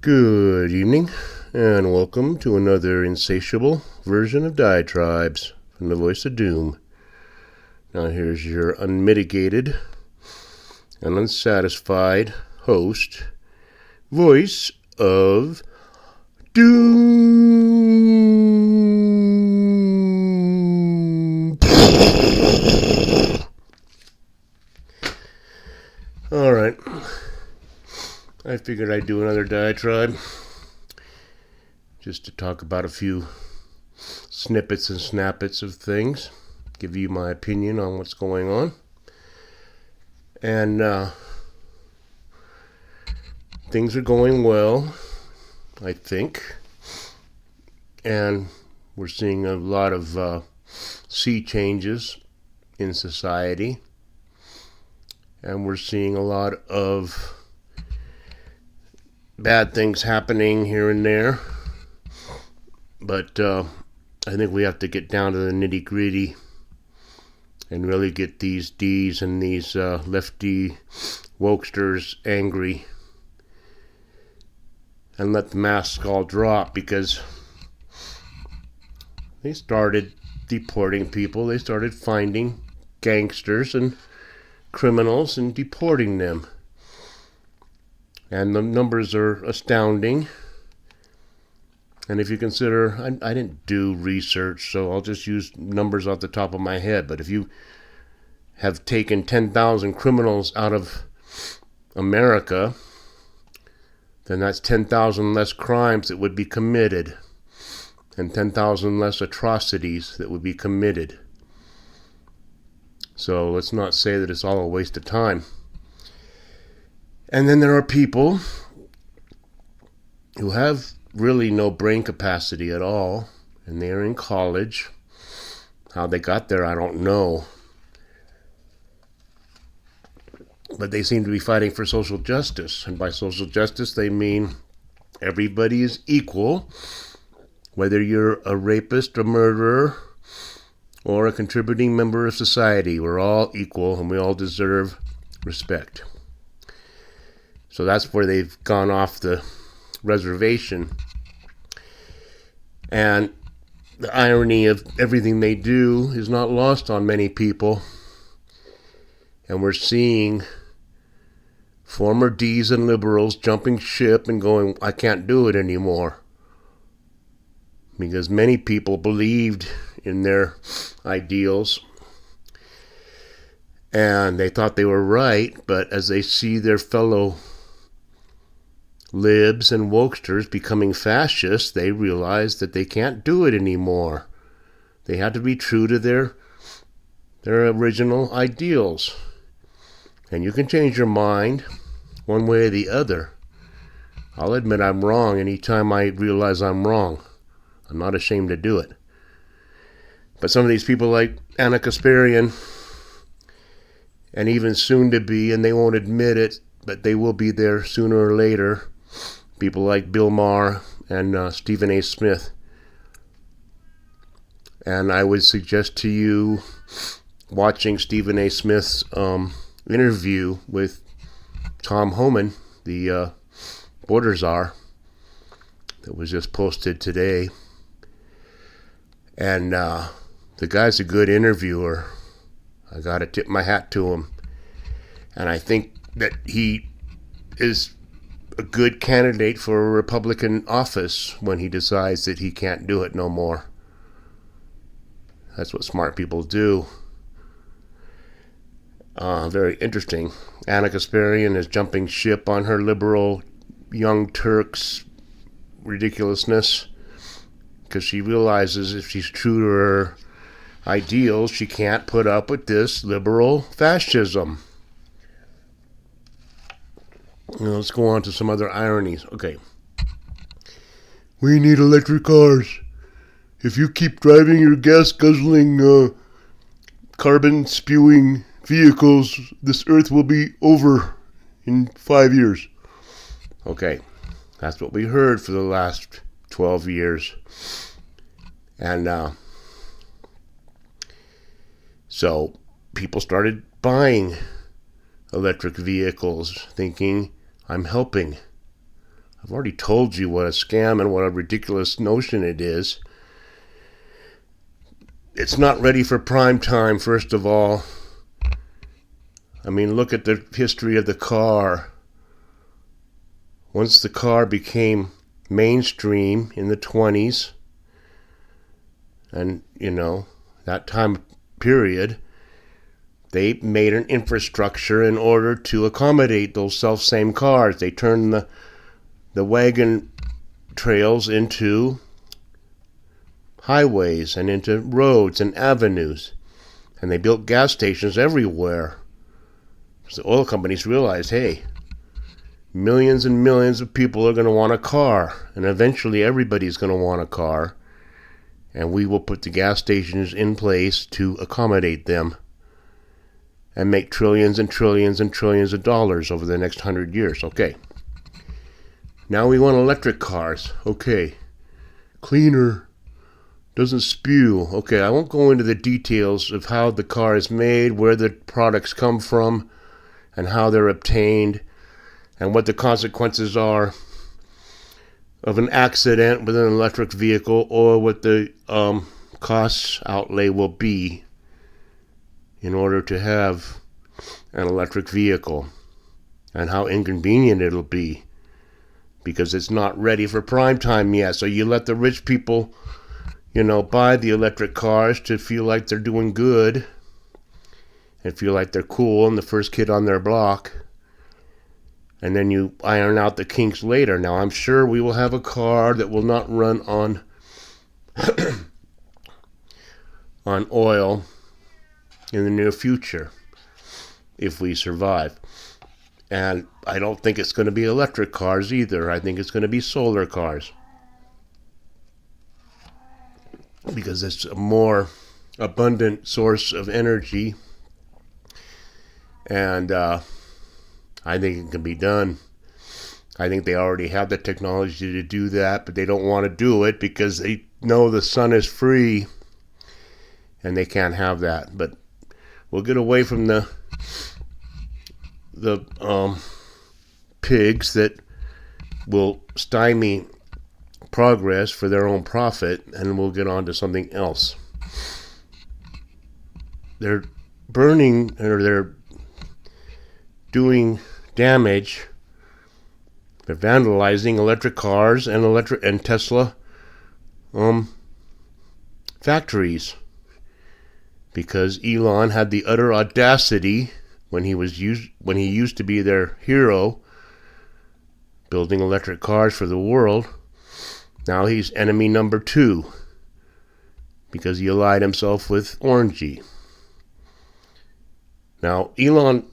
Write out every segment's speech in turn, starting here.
Good evening, and welcome to another insatiable version of Diatribes from the Voice of Doom. Now here's your unmitigated and unsatisfied host, Voice of Doom. Alright, I figured I'd do another diatribe just to talk about a few snippets and snappets of things, give you my opinion on what's going on. And things are going well, I think. And we're seeing a lot of sea changes in society. And we're seeing a lot of bad things happening here and there. But I think we have to get down to the nitty-gritty and really get these D's and these lefty wokesters angry and let the masks all drop, because they started deporting people. They started finding gangsters and criminals and deporting them. And the numbers are astounding. And if you consider, I didn't do research, so I'll just use numbers off the top of my head. But if you have taken 10,000 criminals out of America, then that's 10,000 less crimes that would be committed, and 10,000 less atrocities that would be committed. So let's not say that it's all a waste of time. And then there are people who have really no brain capacity at all, and they're in college. How they got there, I don't know. But they seem to be fighting for social justice. And by social justice, they mean everybody is equal, whether you're a rapist, a murderer, or a contributing member of society. We're all equal, and we all deserve respect. So that's where they've gone off the reservation. And the irony of everything they do is not lost on many people. And we're seeing former D's and liberals jumping ship and going, I can't do it anymore. Because many people believed in their ideals and they thought they were right, but as they see their fellow libs and wokesters becoming fascists, they realize that they can't do it anymore. They had to be true to their original ideals. And you can change your mind one way or the other. I'll admit I'm wrong anytime I realize I'm wrong. I'm not ashamed to do it. But some of these people like Anna Kasparian, and even soon to be, and they won't admit it, but they will be there sooner or later, people like Bill Maher and Stephen A. Smith. And I would suggest to you watching Stephen A. Smith's interview with Tom Homan, the border czar, that was just posted today. And the guy's a good interviewer. I got to tip my hat to him. And I think that he is a good candidate for a Republican office when he decides that he can't do it no more. That's what smart people do. Very interesting. Anna Kasparian is jumping ship on her liberal Young Turks ridiculousness, because she realizes if she's true to her ideals, she can't put up with this liberal fascism. Now, let's go on to some other ironies. Okay. We need electric cars. If you keep driving your gas-guzzling, carbon-spewing vehicles, this earth will be over in 5 years. Okay. That's what we heard for the last 12 years. And so people started buying electric vehicles thinking, I'm helping. I've already told you what a scam and what a ridiculous notion it is. It's not ready for prime time, first of all. I mean, look at the history of the car. Once the car became mainstream in the 20s, and, that time period, they made an infrastructure in order to accommodate those self-same cars. They turned the wagon trails into highways and into roads and avenues. And they built gas stations everywhere. So the oil companies realized, hey, millions and millions of people are going to want a car. And eventually everybody's going to want a car. And we will put the gas stations in place to accommodate them and make trillions and trillions and trillions of dollars over the next 100 years. Okay. Now we want electric cars. Okay. Cleaner. Doesn't spew. Okay, I won't go into the details of how the car is made, where the products come from, and how they're obtained, and what the consequences are of an accident with an electric vehicle, or what the cost outlay will be in order to have an electric vehicle, and how inconvenient it'll be, because it's not ready for prime time yet. So you let the rich people, buy the electric cars to feel like they're doing good and feel like they're cool and the first kid on their block. And then you iron out the kinks later. Now, I'm sure we will have a car that will not run on on oil in the near future if we survive. And I don't think it's going to be electric cars either. I think it's going to be solar cars, because it's a more abundant source of energy, and I think it can be done. I think they already have the technology to do that, but they don't want to do it because they know the sun is free, and they can't have that. But we'll get away from the pigs that will stymie progress for their own profit, and we'll get on to something else. They're burning, or they're doing damage. They're vandalizing electric cars and Tesla factories, because Elon had the utter audacity when he used to be their hero, building electric cars for the world. Now he's enemy number 2 because he allied himself with Orangey. Now, Elon,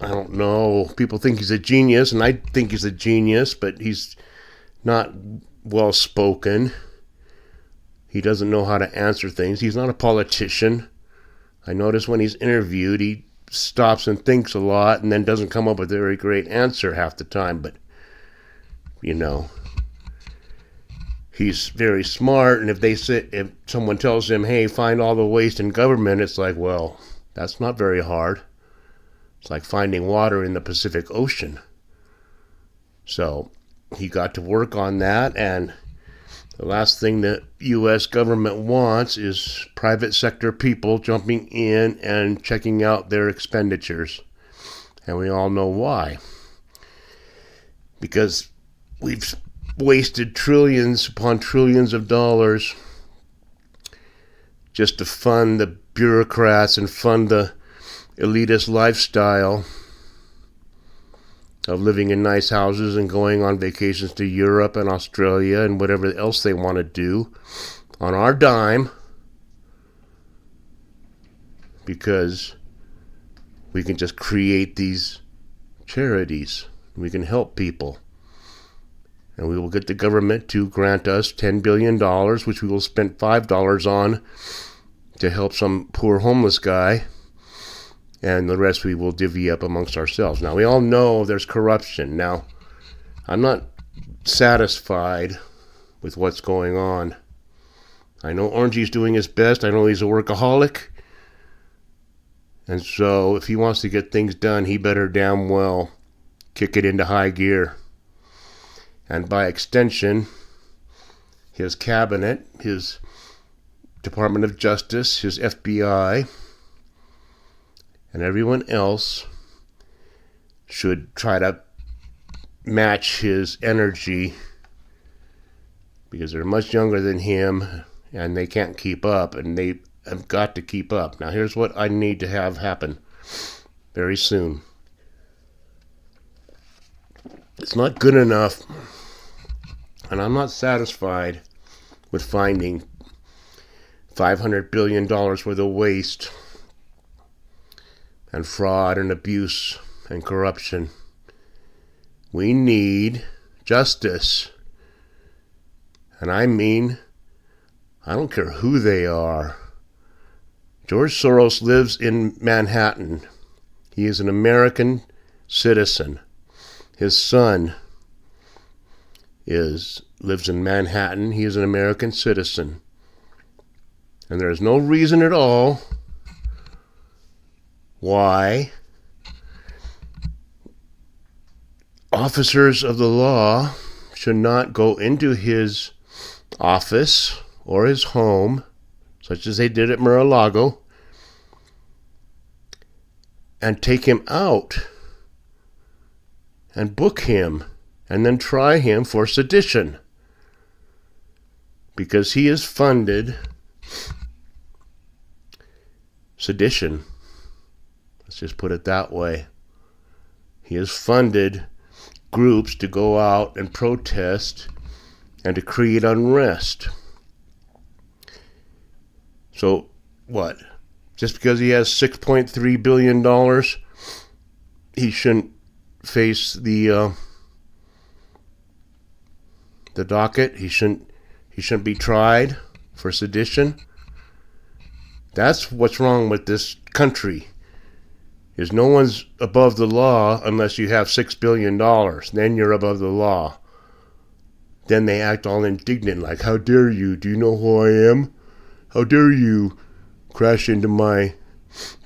I don't know, people think he's a genius, and I think he's a genius, but he's not well spoken. He doesn't know how to answer things. He's not a politician. I notice when he's interviewed, he stops and thinks a lot and then doesn't come up with a very great answer half the time, but he's very smart, and if someone tells him, hey, find all the waste in government, it's like, well, that's not very hard. It's like finding water in the Pacific Ocean. So he got to work on that, and the last thing the U.S. government wants is private sector people jumping in and checking out their expenditures. And we all know why. Because we've wasted trillions upon trillions of dollars just to fund the bureaucrats and fund the elitist lifestyle of living in nice houses and going on vacations to Europe and Australia and whatever else they want to do on our dime, because we can just create these charities. We can help people. And we will get the government to grant us $10 billion, which we will spend $5 on to help some poor homeless guy. And the rest we will divvy up amongst ourselves. Now, we all know there's corruption. Now, I'm not satisfied with what's going on. I know Orangey's doing his best. I know he's a workaholic. And so, if he wants to get things done, he better damn well kick it into high gear. and by extension, his cabinet, his Department of Justice, his FBI, and everyone else should try to match his energy, because they're much younger than him and they can't keep up, and they have got to keep up. Now here's what I need to have happen very soon. It's not good enough, and I'm not satisfied with finding $500 billion worth of waste and fraud and abuse and corruption. We need justice. And I mean, I don't care who they are. George Soros lives in Manhattan. He is an American citizen. His son lives in Manhattan. He is an American citizen. And there is no reason at all why officers of the law should not go into his office or his home, such as they did at Mar-a-Lago, and take him out and book him and then try him for sedition, because he has funded sedition. Let's just put it that way. He has funded groups to go out and protest and to create unrest. So what? Just because he has $6.3 billion, he shouldn't face the docket? He shouldn't be tried for sedition? That's what's wrong with this country. Is no one's above the law unless you have $6 billion. Then you're above the law. Then they act all indignant, like, how dare you? Do you know who I am? How dare you crash into my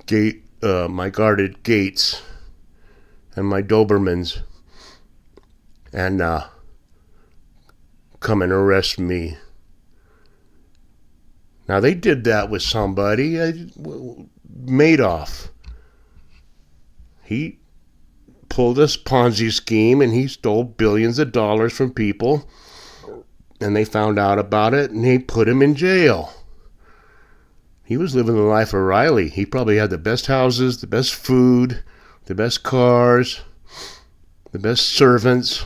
gate, my guarded gates and my Dobermans and come and arrest me. Now, they did that with somebody, Madoff. He pulled this Ponzi scheme and he stole billions of dollars from people, and they found out about it and they put him in jail. He was living the life of Riley. He probably had the best houses, the best food, the best cars, the best servants.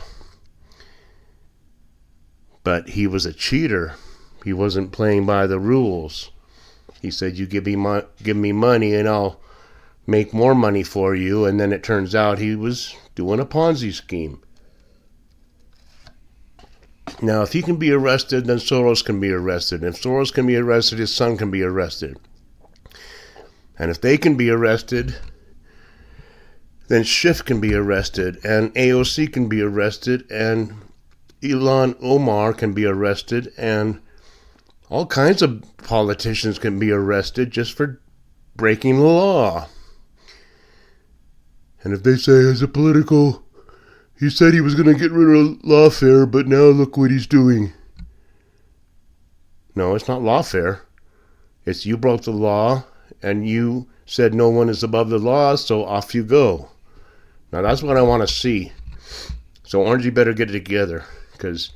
But he was a cheater. He wasn't playing by the rules. He said, you give me money and I'll make more money for you, and then it turns out he was doing a Ponzi scheme. Now, if he can be arrested, then Soros can be arrested. If Soros can be arrested, his son can be arrested. And if they can be arrested, then Schiff can be arrested, and AOC can be arrested, and Ilhan Omar can be arrested, and all kinds of politicians can be arrested just for breaking the law. And if they say, as a political, he said he was going to get rid of lawfare, but now look what he's doing. No, it's not lawfare. It's you broke the law, and you said no one is above the law, so off you go. Now that's what I want to see. So Orangey better get it together, because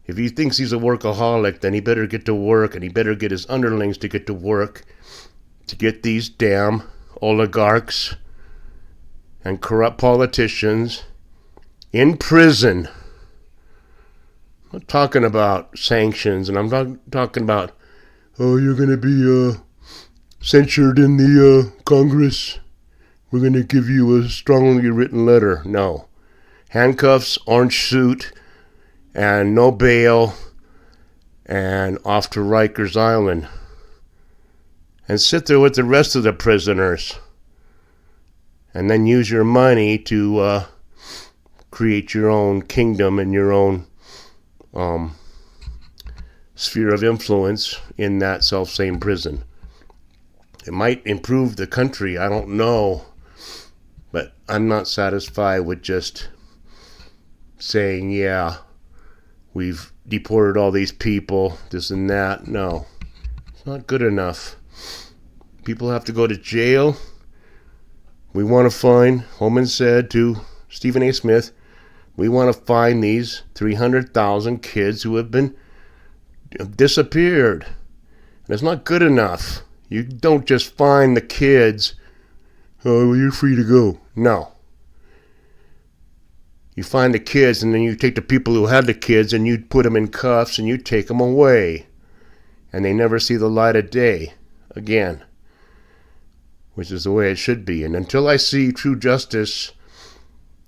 if he thinks he's a workaholic, then he better get to work, and he better get his underlings to get to work to get these damn oligarchs and corrupt politicians in prison. I'm not talking about sanctions, and I'm not talking about, oh, you're going to be censured in the Congress. We're going to give you a strongly written letter. No. Handcuffs, orange suit, and no bail, and off to Rikers Island. And sit there with the rest of the prisoners. And then use your money to create your own kingdom and your own sphere of influence in that self-same prison. It might improve the country, I don't know. But I'm not satisfied with just saying, yeah, we've deported all these people, this and that. No, it's not good enough. People have to go to jail. We want to find, Holman said to Stephen A. Smith, we want to find these 300,000 kids who have been disappeared. And it's not good enough. You don't just find the kids, oh, well, you're free to go. No. You find the kids, and then you take the people who had the kids and you put them in cuffs and you take them away. And they never see the light of day again, which is the way it should be. And until I see true justice,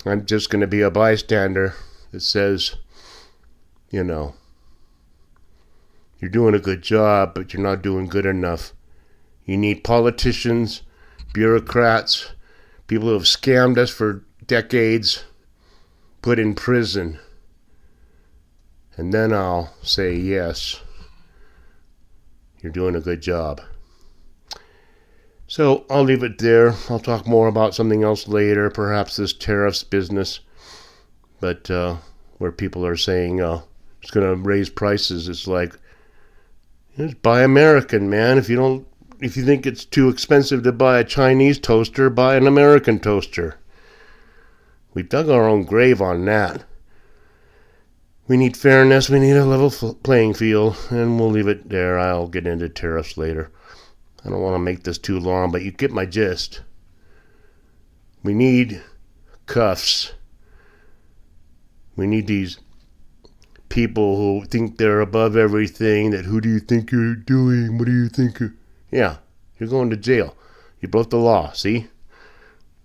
I'm just going to be a bystander that says, you know, you're doing a good job, but you're not doing good enough. You need politicians, bureaucrats, people who have scammed us for decades, put in prison. And then I'll say, yes, you're doing a good job. So I'll leave it there. I'll talk more about something else later, perhaps this tariffs business. But where people are saying it's going to raise prices, it's like, just buy American, man. If you think it's too expensive to buy a Chinese toaster, buy an American toaster. We dug our own grave on that. We need fairness. We need a level playing field, and we'll leave it there. I'll get into tariffs later. I don't want to make this too long, but you get my gist. We need cuffs. We need these people who think they're above everything, that who do you think you're doing? What do you think? Yeah, you're going to jail. You broke the law, see?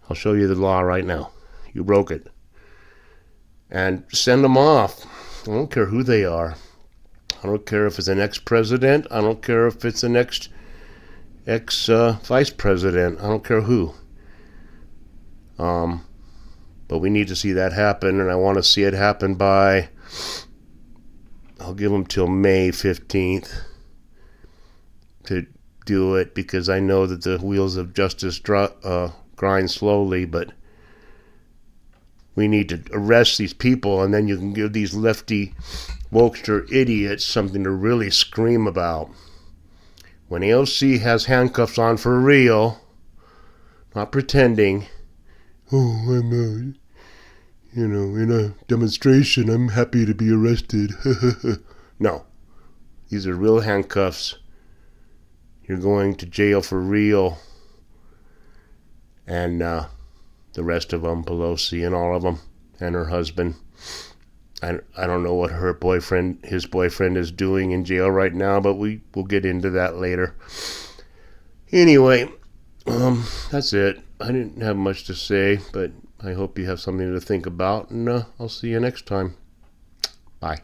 I'll show you the law right now. You broke it. And send them off. I don't care who they are. I don't care if it's an ex-president. I don't care if it's an ex-vice president. I don't care who. But we need to see that happen, and I want to see it happen by, I'll give them till May 15th to do it, because I know that the wheels of justice grind slowly, but we need to arrest these people, and then you can give these lefty wokester idiots something to really scream about. When AOC has handcuffs on for real, not pretending, oh, I'm in a demonstration, I'm happy to be arrested. No, these are real handcuffs. You're going to jail for real. And the rest of them, Pelosi and all of them, and her husband. I don't know what his boyfriend is doing in jail right now, but we'll get into that later. Anyway, that's it. I didn't have much to say, but I hope you have something to think about, and I'll see you next time. Bye.